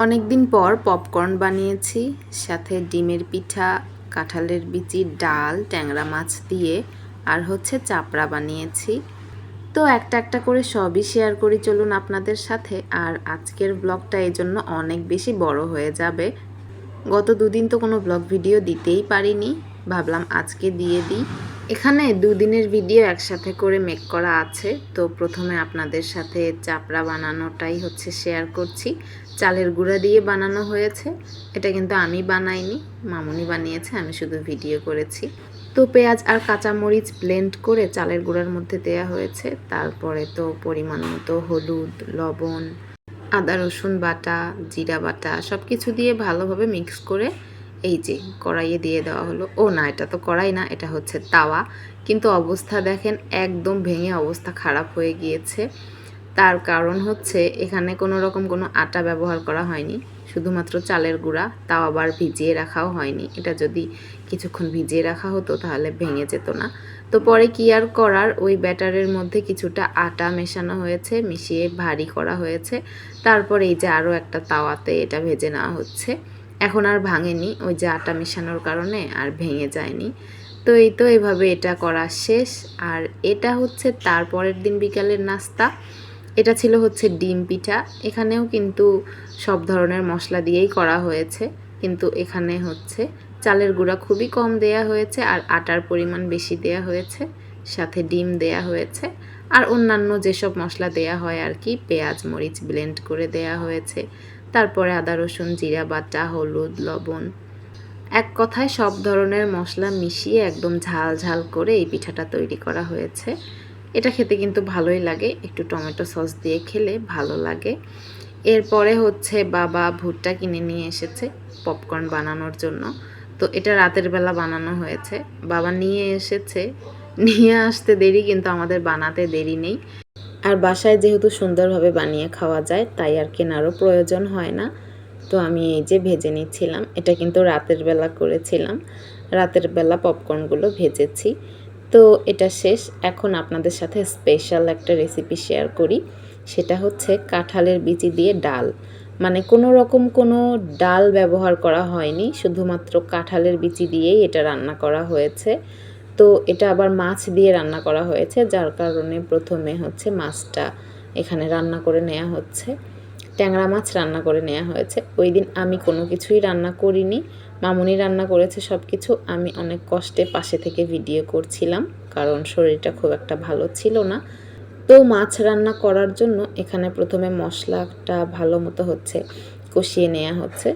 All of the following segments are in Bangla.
অনেক দিন পর পপকর্ন বানিয়েছি, সাথে ডিমের পিঠা, কাঁঠালের বিচির ডাল, ট্যাংরা মাছ দিয়ে আর হচ্ছে চাপড়া বানিয়েছি। তো একটা একটা করে সবই শেয়ার করি চলুন আপনাদের সাথে। আর আজকের ব্লগটা এই জন্য অনেক বেশি বড় হয়ে যাবে। গত দুদিন তো কোনো ব্লগ ভিডিও দিতেই পারিনি, ভাবলাম আজকে দিয়ে দিই। এখানে দুদিনের ভিডিও একসাথে করে মেক করা আছে। তো প্রথমে আপনাদের সাথে চাপড়া বানানোটাই হচ্ছে শেয়ার করছি। চালের গুঁড়া দিয়ে বানানো হয়েছে, এটা কিন্তু আমি বানাইনি, মামুনি বানিয়েছে, আমি শুধু ভিডিও করেছি। তো পেঁয়াজ আর কাঁচামরিচ ব্লেন্ড করে চালের গুঁড়ার মধ্যে দেয়া হয়েছে। তারপরে তো পরিমাণ মতো হলুদ, লবণ, আদা রসুন বাটা, জিরা বাটা সব কিছু দিয়ে ভালোভাবে মিক্স করে এই যে কড়াইয়ে দিয়ে দেওয়া হলো। ও না, এটা তো কড়াই না, এটা হচ্ছে তাওয়া। কিন্তু অবস্থা দেখেন একদম ভেঙে অবস্থা খারাপ হয়ে গিয়েছে। তার কারণ হচ্ছে এখানে কোনো রকম কোনো আটা ব্যবহার করা হয়নি, শুধুমাত্র চালের গুঁড়া, তাও আবার ভিজিয়ে রাখাও হয়নি। এটা যদি কিছুক্ষণ ভিজিয়ে রাখা হতো তাহলে ভেঙে যেত না। তো পরে কি আর করার, ওই ব্যাটারের মধ্যে কিছুটা আটা মেশানো হয়েছে, মিশিয়ে ভারী করা হয়েছে। তারপর এই যে আরও একটা তাওয়াতে এটা ভেজে নেওয়া হচ্ছে। এখন আর ভাঙেনি, ওই যে আটা মেশানোর কারণে আর ভেঙে যায়নি। তো এই তো এভাবে এটা করা শেষ। আর এটা হচ্ছে তারপরের দিন বিকালের নাস্তা। এটা ছিল হচ্ছে ডিম পিঠা। এখানেও কিন্তু সব ধরনের মশলা দিয়েই করা হয়েছে, কিন্তু এখানে হচ্ছে চালের গুঁড়া খুবই কম দেয়া হয়েছে আর আটার পরিমাণ বেশি দেয়া হয়েছে, সাথে ডিম দেয়া হয়েছে আর অন্যান্য যেসব মশলা দেয়া হয় আর কি, পেঁয়াজ মরিচ ব্লেন্ড করে দেয়া হয়েছে। তারপরে আদা রসুন জিরা বাটা, হলুদ, লবণ, এক কথায় সব ধরনের মশলা মিশিয়ে একদম ঝাল ঝাল করে এই পিঠাটা তৈরি করা হয়েছে। এটা খেতে কিন্তু ভালোই লাগে, একটু টমেটো সস দিয়ে খেলে ভালো লাগে। এরপরে হচ্ছে বাবা ভুট্টা কিনে নিয়ে এসেছে পপকর্ন বানানোর জন্য। তো এটা রাতের বেলা বানানো হয়েছে, বাবা নিয়ে এসেছে। নিয়ে আসতে দেরি, কিন্তু আমাদের বানাতে দেরি নেই। আর বাসায় যেহেতু সুন্দরভাবে বানিয়ে খাওয়া যায়, তাই আর কেনারও প্রয়োজন হয় না। তো আমি এই যে ভেজে নিচ্ছিলাম, এটা কিন্তু রাতের বেলা করেছিলাম, রাতের বেলা পপকর্নগুলো ভেজেছি। তো এটা শেষ। এখন আপনাদের সাথে স্পেশাল একটা রেসিপি শেয়ার করি, সেটা হচ্ছে কাঁঠালের বিচি দিয়ে ডাল। মানে কোনো রকম কোনো ডাল ব্যবহার করা হয়নি, শুধুমাত্র কাঁঠালের বিচি দিয়েই এটা রান্না করা হয়েছে। তো এটা আবার মাছ দিয়ে রান্না করা হয়েছে, যার কারণে প্রথমে হচ্ছে মাছটা এখানে রান্না করে নেওয়া হচ্ছে। ট্যাংরা মাছ রান্না করে নেওয়া হয়েছে। ওই দিন আমি কোনো কিছুই রান্না করিনি, মামুনি রান্না করেছে সব কিছু। আমি অনেক কষ্টে পাশে থেকে ভিডিও করছিলাম, কারণ শরীরটা খুব একটা ভালো ছিল না। তো মাছ রান্না করার জন্য এখানে প্রথমে মশলাটা ভালো মতো হচ্ছে কষিয়ে নেওয়া হচ্ছে।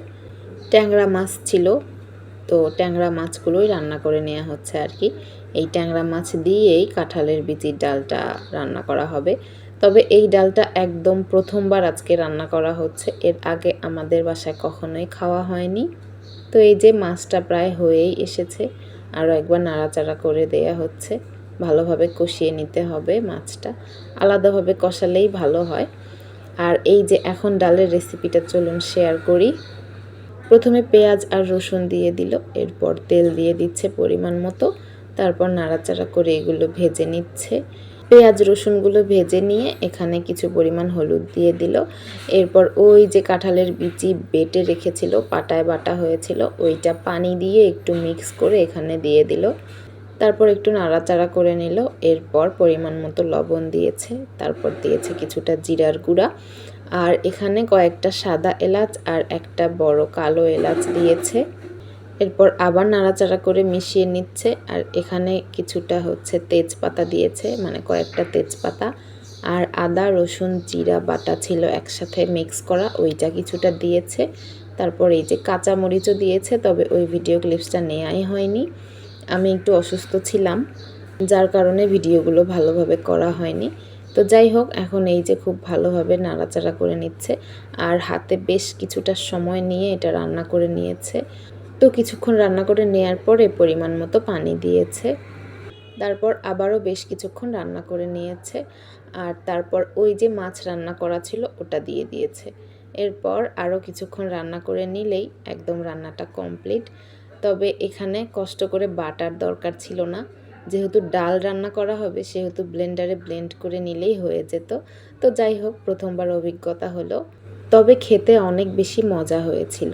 ট্যাংরা মাছ ছিল, তো ট্যাংরা মাছগুলোই রান্না করে নেওয়া হচ্ছে আর কি। এই ট্যাংরা মাছ দিয়েই কাঁঠালের বিচির ডালটা রান্না করা হবে। তবে এই ডালটা একদম প্রথমবার আজকে রান্না করা হচ্ছে, এর আগে আমাদের বাসায় কখনোই খাওয়া হয়নি। তো এই যে মাছটা প্রায় হয়েই এসেছে, আরও একবার নাড়াচাড়া করে দেয়া হচ্ছে। ভালোভাবে কষিয়ে নিতে হবে মাছটা, আলাদাভাবে কষালেই ভালো হয়। আর এই যে এখন ডালের রেসিপিটা চলুন শেয়ার করি। প্রথমে পেঁয়াজ আর রসুন দিয়ে দিল, এরপর তেল দিয়ে দিচ্ছে পরিমাণ মতো, তারপর নাড়াচাড়া করে এগুলো ভেজে নিচ্ছে। পেঁয়াজ রসুনগুলো ভেজে নিয়ে এখানে কিছু পরিমাণ হলুদ দিয়ে দিল। এরপর ওই যে কাঁঠালের বিচি বেটে রেখেছিল, পাটায় বাটা হয়েছিল, ওইটা পানি দিয়ে একটু মিক্স করে এখানে দিয়ে দিল। তারপর একটু নাড়াচাড়া করে নিল। এরপর পরিমাণ মতো লবণ দিয়েছে, তারপর দিয়েছে কিছুটা জিরার গুঁড়া, আর এখানে কয়েকটা সাদা এলাচ আর একটা বড় কালো এলাচ দিয়েছে। এরপর আবার নাড়াচাড়া করে মিশিয়ে নিচ্ছে। আর এখানে কিছুটা হচ্ছে তেজপাতা দিয়েছে, মানে কয়েকটা তেজপাতা, আর আদা রসুন জিরা বাটা ছিল একসাথে মিক্স করা, ওইটা কিছুটা দিয়েছে। তারপর এই যে কাঁচামরিচও দিয়েছে, তবে ওই ভিডিও ক্লিপসটা নেওয়াই হয়নি, আমি একটু অসুস্থ ছিলাম, যার কারণে ভিডিওগুলো ভালোভাবে করা হয়নি। তো যাই হোক, এখন এই যে খুব ভালোভাবে নাড়াচাড়া করে নিচ্ছে, আর হাতে বেশ কিছুটা সময় নিয়ে এটা রান্না করে নিয়েছে। তো কিছুক্ষণ রান্না করে নেয়ার পরে পরিমাণ মতো পানি দিয়েছে। তারপর আবারও বেশ কিছুক্ষণ রান্না করে নিয়েছে, আর তারপর ওই যে মাছ রান্না করা ছিল ওটা দিয়ে দিয়েছে। এরপর আরও কিছুক্ষণ রান্না করে নিলেই একদম রান্নাটা কমপ্লিট। তবে এখানে কষ্ট করে বাটার দরকার ছিল না, যেহেতু ডাল রান্না করা হবে সেহেতু ব্লেন্ডারে ব্লেন্ড করে নিলেই হয়ে যেত। তো যাই হোক, প্রথমবার অভিজ্ঞতা হলো। তবে খেতে অনেক বেশি মজা হয়েছিল।